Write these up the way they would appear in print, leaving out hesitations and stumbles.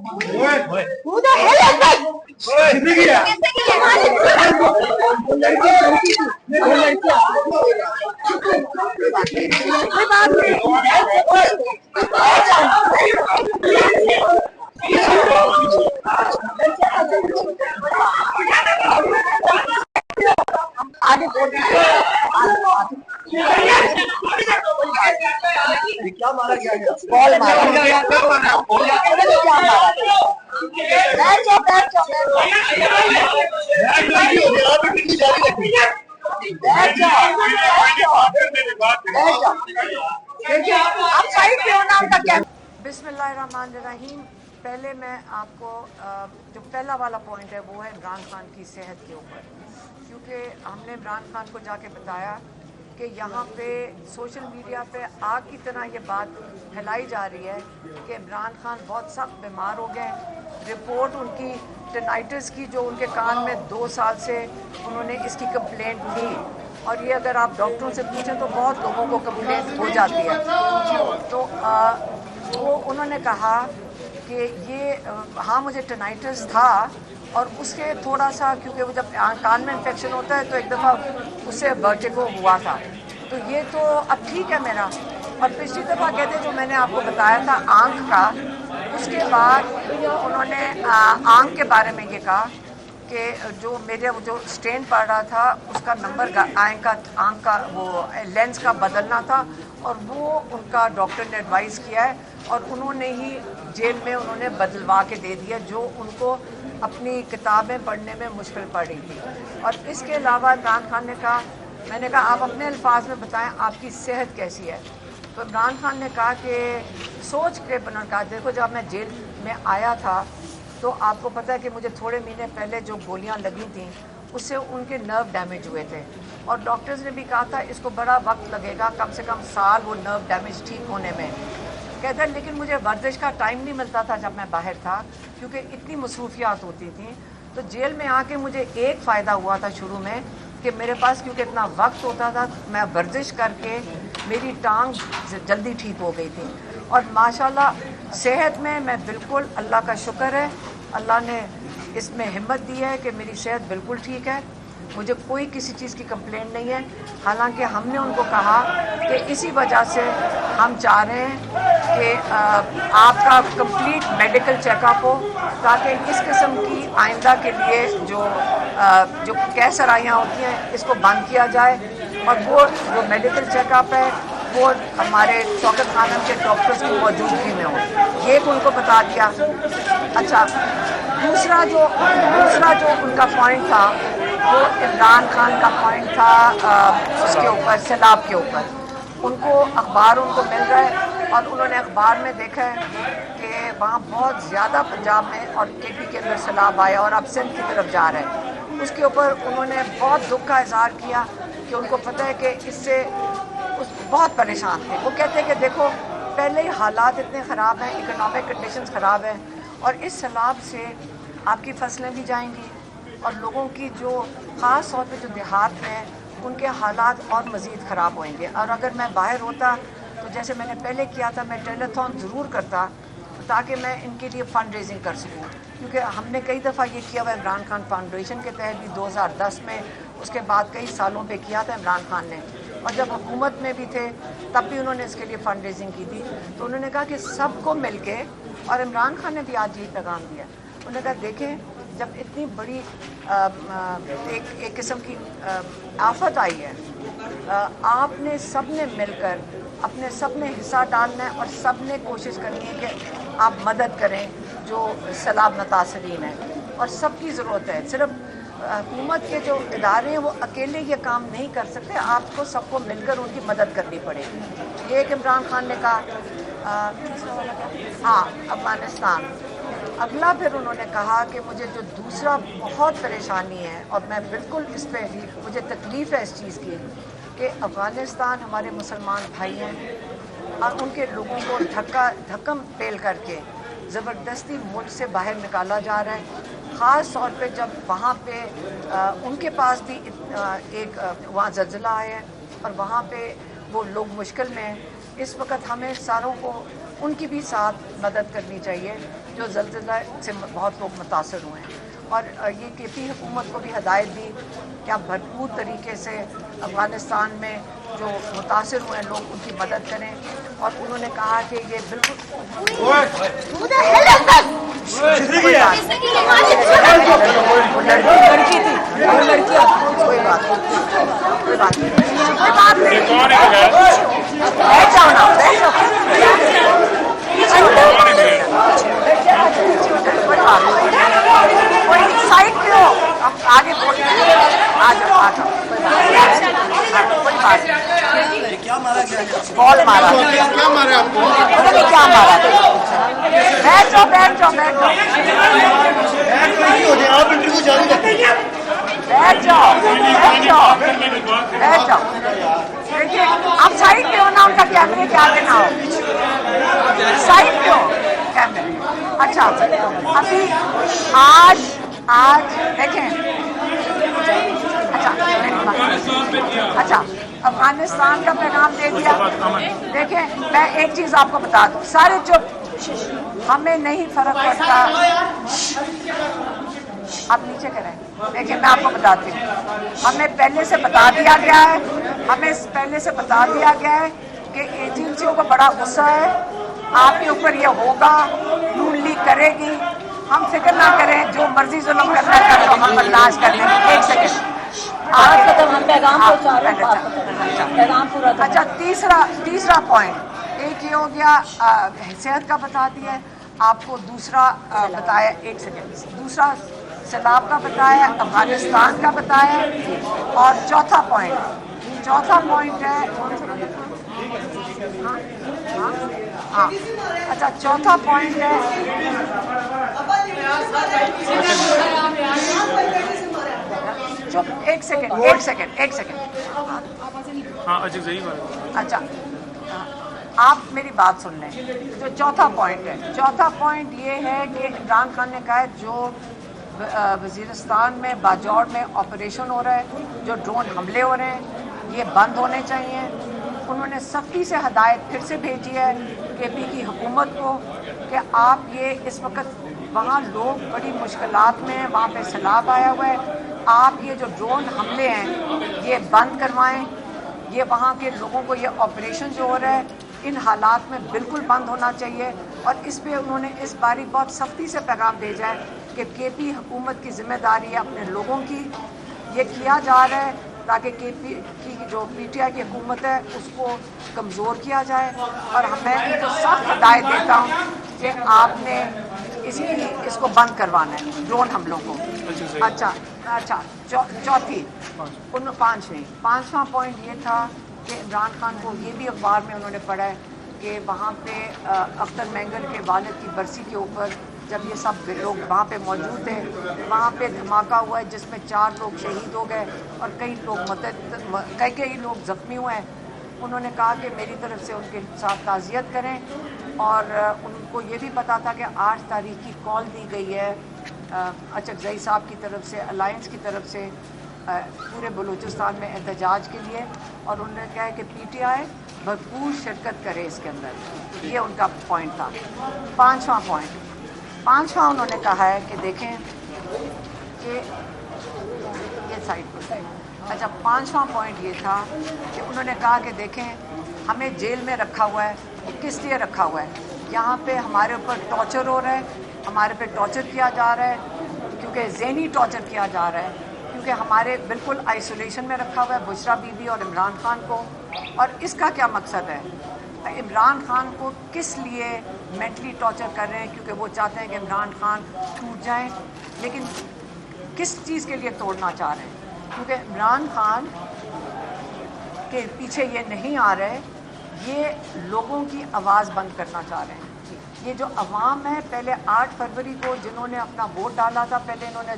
Who the hell is that? कोई बात नहीं। आगे क्या मारा गया? बॉल मारा। आप साइड पे हो ना, उनका क्या? बिस्मिल्लाहिर्रहमानिर्रहीम। पहले मैं आपको जो पहला वाला पॉइंट है वो है इमरान खान की सेहत के ऊपर, क्योंकि हमने इमरान खान को जाके बताया कि यहाँ पे सोशल मीडिया पे आग की तरह ये बात फैलाई जा रही है कि इमरान खान बहुत सख्त बीमार हो गए। रिपोर्ट उनकी टेनाइटिस की जो उनके कान में 2 साल से उन्होंने इसकी कंप्लेंट थी, और ये अगर आप डॉक्टरों से पूछें तो बहुत लोगों को कंप्लेंट हो जाती है। तो वो उन्होंने कहा कि ये हाँ मुझे टेनाइटिस था, और उसके थोड़ा सा क्योंकि वो जब कान में इन्फेक्शन होता है तो एक दफ़ा उससे वर्टिगो हुआ था, तो ये तो अब ठीक है मेरा। और पिछली दफ़ा कहते जो मैंने आपको बताया था आँख का, उसके बाद उन्होंने आँख के बारे में ये कहा कि जो मेरे जो स्टेन पड़ रहा था उसका नंबर आँख का वो लेंस का बदलना था, और वो उनका डॉक्टर ने एडवाइस किया है, और उन्होंने ही जेल में उन्होंने बदलवा के दे दिया जो उनको अपनी किताबें पढ़ने में मुश्किल पड़ रही थी। और इसके अलावा इमरान खान ने कहा, मैंने कहा आप अपने अल्फाज में बताएं आपकी सेहत कैसी है। तो इमरान खान ने कहा कि सोच के बना कहा देखो जब मैं जेल में आया था तो आपको पता है कि मुझे थोड़े महीने पहले जो गोलियां लगी थी उससे उनके नर्व डैमेज हुए थे, और डॉक्टर्स ने भी कहा था इसको बड़ा वक्त लगेगा, कम से कम साल वो नर्व डैमेज ठीक होने में। कहता है लेकिन मुझे वर्जिश का टाइम नहीं मिलता था जब मैं बाहर था, क्योंकि इतनी मसरूफियात होती थी। तो जेल में आके मुझे एक फ़ायदा हुआ था शुरू में कि मेरे पास क्योंकि इतना वक्त होता था, मैं वर्जिश करके मेरी टांग जल्दी ठीक हो गई थी। और माशाल्लाह सेहत में मैं बिल्कुल, अल्लाह का शुक्र है, अल्लाह ने इसमें हिम्मत दी है कि मेरी सेहत बिल्कुल ठीक है, मुझे कोई किसी चीज़ की कंप्लेंट नहीं है। हालांकि हमने उनको कहा कि इसी वजह से हम चाह रहे हैं कि आपका कंप्लीट मेडिकल चेकअप हो, ताकि इस किस्म की आइंदा के लिए जो कैसराइयाँ होती हैं इसको बंद किया जाए, और वो जो मेडिकल चेकअप है वो हमारे शौकत खानम के डॉक्टर्स की मौजूदगी में हो, ये उनको बता दिया। अच्छा, दूसरा जो उनका पॉइंट था वो इमरान खान का पॉइंट था उसके ऊपर, सैलाब के ऊपर। उनको अखबार उनको मिल रहा है, और उन्होंने अखबार में देखा है कि वहाँ बहुत ज़्यादा पंजाब में और केपी के अंदर सैलाब आया और अब सिंध की तरफ जा रहा है। उसके ऊपर उन्होंने बहुत दुख का इजहार किया कि उनको पता है कि इससे बहुत परेशान थे। वो कहते हैं कि देखो पहले ही हालात इतने ख़राब हैं, इकोनॉमिक कंडीशंस ख़राब हैं, और इस सैलाब से आपकी फसलें भी जाएंगी, और लोगों की जो ख़ास तौर पे जो देहात में हैं उनके हालात और मज़ीद ख़राब होंगे। और अगर मैं बाहर होता तो जैसे मैंने पहले किया था, मैं टेलीथॉन ज़रूर करता ताकि मैं इनके लिए फ़ंड रेजिंग कर सकूँ, क्योंकि हमने कई दफ़ा ये किया हुआ इमरान खान फाउंडेशन के तहत भी 2010 में, उसके बाद कई सालों पे किया था इमरान खान ने, और जब हुकूमत में भी थे तब भी उन्होंने इसके लिए फ़ंड रेजिंग की थी। तो उन्होंने कहा कि सबको मिल के, और इमरान खान ने भी आज यही पैगाम दिया, उन्होंने कहा देखें जब इतनी बड़ी एक किस्म की आफत आई है, आपने सब ने मिलकर अपने सब ने हिस्सा डालना है, और सब ने कोशिश करनी है कि आप मदद करें जो सैलाब मुतासरीन है, और सबकी ज़रूरत है। सिर्फ हुकूमत के जो इदारे हैं वो अकेले ये काम नहीं कर सकते, आपको सबको मिलकर उनकी मदद करनी पड़ेगी। ये एक इमरान खान ने कहा। हाँ, अफगानिस्तान। अगला फिर उन्होंने कहा कि मुझे जो दूसरा बहुत परेशानी है, और मैं बिल्कुल इस पर मुझे तकलीफ़ है इस चीज़ की, कि अफ़गानिस्तान हमारे मुसलमान भाई हैं, और उनके लोगों को धक्कम पेल करके ज़बरदस्ती मुल्क से बाहर निकाला जा रहा है। ख़ास तौर पे जब वहाँ पे उनके पास भी एक वहाँ ज़लज़ला आया है, और वहाँ पे वो लोग मुश्किल में हैं। इस वक्त हमें सारों को उनकी भी साथ मदद करनी चाहिए जो ज़ल्ज़ला से बहुत लोग मुतासर हुए हैं। और ये केपी हुकूमत को भी हदायत दी कि आप भरपूर तरीके से अफ़गानिस्तान में जो मुतासर हुए हैं लोग उनकी मदद करें। और उन्होंने कहा कि ये बिल्कुल लड़की थी, कोई बात नहीं, बैठ जाओ ना, बैठ जाओ, कोई साइड पे हो, अब आगे बोल, आ जाओ, कोई बात नहीं। क्या मारा गया? बॉल मारा, क्या मारे आपको? पता नहीं क्या मारा। बैठ जाओ, बैठ जाओ, बैठ जाओ, आप इंटरव्यू जारी रखें। बैठ जाओ, बैठ जाओ, बैठ जाओ। देखिए आप साइड पे हो ना, उनका कैमरे के आगे ना हो, साइड पे हो कैमरे। अच्छा अभी आज देखें, अच्छा अफगानिस्तान का पैगाम दे दिया। देखें मैं एक चीज़ आपको बता दूं, सारे चुप, हमें नहीं फर्क पड़ता। आप नीचे करें। देखिए मैं आपको बताती हूँ, हमें पहले से बता दिया गया है, हमें पहले से बता दिया गया है कि एजेंसियों को बड़ा गुस्सा है, आपके ऊपर ये होगा, नून लीग करेगी। हम फिक्र ना करें, जो मर्जी जुल्म करना कर लो, हम बर्दाश्त कर लेंगे। एक सेकंड अच्छा तीसरा पॉइंट एक ये हो गया, सेहत का बता दिया है आपको। दूसरा बताया, एक सेकंड, दूसरा सैलाब का बताया, अफगानिस्तान का बताया। और चौथा पॉइंट है हाँ, अच्छा चौथा पॉइंट है एक सेकंड हाँ अच्छा सही बात। अच्छा आप मेरी बात सुन लें। जो चौथा पॉइंट ये है कि इमरान खान ने कहा है जो वज़ीरिस्तान में बाजौड़ में ऑपरेशन हो रहा है, जो ड्रोन हमले हो रहे हैं, ये बंद होने चाहिए। उन्होंने सख्ती से हदायत फिर से भेजी है केपी की हुकूमत को कि आप ये इस वक्त वहाँ लोग बड़ी मुश्किलात में हैं, वहाँ पे सैलाब आया हुआ है, आप ये जो ड्रोन हमले हैं ये बंद करवाएं। ये वहाँ के लोगों को ये ऑपरेशन जो हो रहा है इन हालात में बिल्कुल बंद होना चाहिए। और इस पे उन्होंने इस बारी बहुत सख्ती से पैगाम भेजा है कि केपी हुकूमत की जिम्मेदारी है अपने लोगों की, ये किया जा रहा है ताकि केपी की जो पीटीआई की हुकूमत है उसको कमज़ोर किया जाए। और मैं इनको सख्त हिदायत देता हूँ कि आपने इसको बंद करवाना है ड्रोन हमलों को। अच्छा पाँचवा पॉइंट ये था कि इमरान खान को ये भी अखबार में उन्होंने पढ़ा है कि वहाँ पे अख्तर मेंगल के वालिद की बरसी के ऊपर जब ये सब लोग वहाँ पे मौजूद थे, वहाँ पे धमाका हुआ है जिसमें 4 लोग शहीद हो गए और कई लोग ज़ख्मी हुए हैं। उन्होंने कहा कि मेरी तरफ से उनके साथ ताज़ियत करें। और उनको ये भी पता था कि 8 तारीख की कॉल दी गई है अचकज़ई साहब की तरफ से, अलायंस की तरफ से पूरे बलूचिस्तान में एहतजाज के लिए। और उन्होंने कहा है कि पीटीआई भरपूर शिरकत करे इसके अंदर। ये उनका पॉइंट था। पाँचवा उन्होंने कहा है कि देखें कि ये साइड पर अच्छा पाँचवा पॉइंट ये था कि उन्होंने कहा कि देखें हमें जेल में रखा हुआ है, किस लिए रखा हुआ है? यहाँ पे हमारे ऊपर टॉर्चर हो रहा है, हमारे पे टॉर्चर किया जा रहा है, क्योंकि ज़हनी टॉर्चर किया जा रहा है, क्योंकि हमारे बिल्कुल आइसोलेशन में रखा हुआ है बुशरा बीबी और इमरान खान को। और इसका क्या मकसद है? इमरान खान को किस लिए मेंटली टॉर्चर कर रहे हैं? क्योंकि वो चाहते हैं कि इमरान खान टूट जाएं। लेकिन किस चीज़ के लिए तोड़ना चाह रहे हैं? क्योंकि इमरान खान के पीछे ये नहीं आ रहे, ये लोगों की आवाज़ बंद करना चाह रहे हैं। ये जो अवाम है, पहले 8 फरवरी को जिन्होंने अपना वोट डाला था, पहले इन्होंने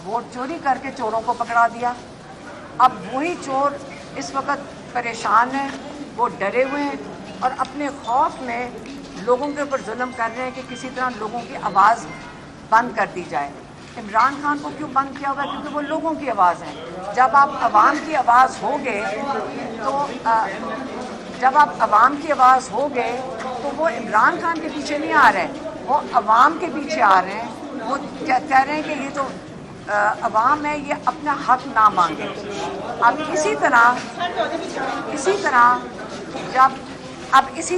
वोट चोरी करके चोरों को पकड़ा दिया। अब वही चोर इस वक्त परेशान हैं, वो डरे हुए हैं और अपने खौफ में लोगों के ऊपर जुल्म कर रहे हैं कि किसी तरह लोगों की आवाज़ बंद कर दी जाए। इमरान खान को क्यों बंद किया होगा? क्योंकि वो लोगों की आवाज़ है। जब आप आवाम की आवाज़ होगे تو وہ عمران خان کے پیچھے نہیں آ رہے، وہ عوام کے پیچھے آ رہے ہیں. وہ کہہ رہے ہیں کہ یہ جو عوام ہے یہ اپنا حق نہ مانگے. اب اسی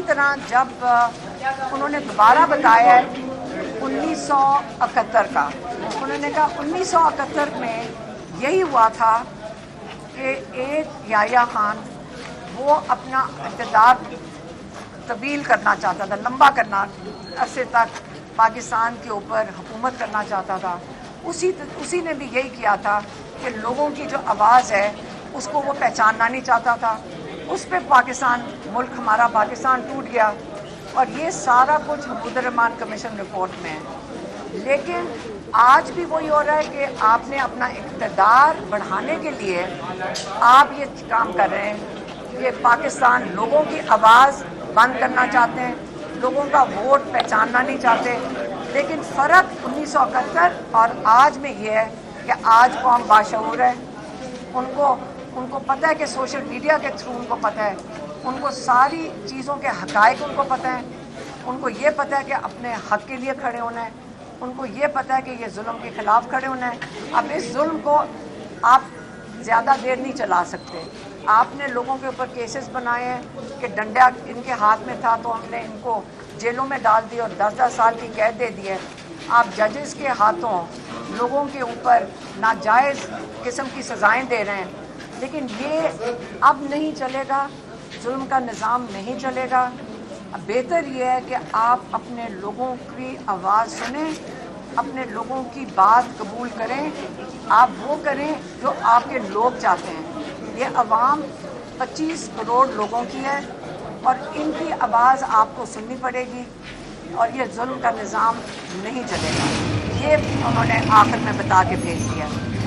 طرح جب انہوں نے دوبارہ بتایا ہے 1971 کا، انہوں نے کہا 1971 میں یہی ہوا تھا کہ ایک یحییٰ خان وہ اپنا اقتدار طویل کرنا چاہتا تھا، لمبا کرنا، عرصے تک پاکستان کے اوپر حکومت کرنا چاہتا تھا. اسی نے بھی یہی کیا تھا کہ لوگوں کی جو آواز ہے اس کو وہ پہچاننا نہیں چاہتا تھا. اس پہ ملک ہمارا پاکستان ٹوٹ گیا، اور یہ سارا کچھ حمود الرحمان کمیشن رپورٹ میں ہے. لیکن آج بھی وہی ہو رہا ہے کہ آپ نے اپنا اقتدار بڑھانے کے لیے آپ یہ کام کر رہے ہیں کہ پاکستان لوگوں کی آواز بند کرنا چاہتے ہیں، لوگوں کا ووٹ پہچاننا نہیں چاہتے. لیکن فرق 1971 اور آج میں یہ ہے کہ آج قوم باشعور ہے. ان کو پتہ ہے کہ سوشل میڈیا کے تھرو ان کو پتہ ہے، ان کو ساری چیزوں کے حقائق ان کو پتہ ہے. ان کو یہ پتہ ہے کہ اپنے حق کے لیے کھڑے ہونا ہے. ان کو یہ پتہ ہے کہ یہ ظلم کے خلاف کھڑے ہونا ہے. اب اس ظلم کو آپ زیادہ دیر نہیں چلا سکتے. آپ نے لوگوں کے اوپر کیسز بنائے ہیں کہ ڈنڈا ان کے ہاتھ میں تھا تو ہم نے ان کو جیلوں میں ڈال دی اور 10-10 سال کی قید دے دی ہے. آپ ججز کے ہاتھوں لوگوں کے اوپر ناجائز قسم کی سزائیں دے رہے ہیں. لیکن یہ اب نہیں چلے گا، ظلم کا نظام نہیں چلے گا. بہتر یہ ہے کہ آپ اپنے لوگوں کی آواز سنیں، اپنے لوگوں کی بات قبول کریں. آپ وہ کریں جو آپ کے لوگ چاہتے ہیں. یہ عوام 25 کروڑ لوگوں کی ہے اور ان کی آواز آپ کو سننی پڑے گی، اور یہ ظلم کا نظام نہیں چلے گا. یہ انہوں نے آخر میں بتا کے بھیج دیا.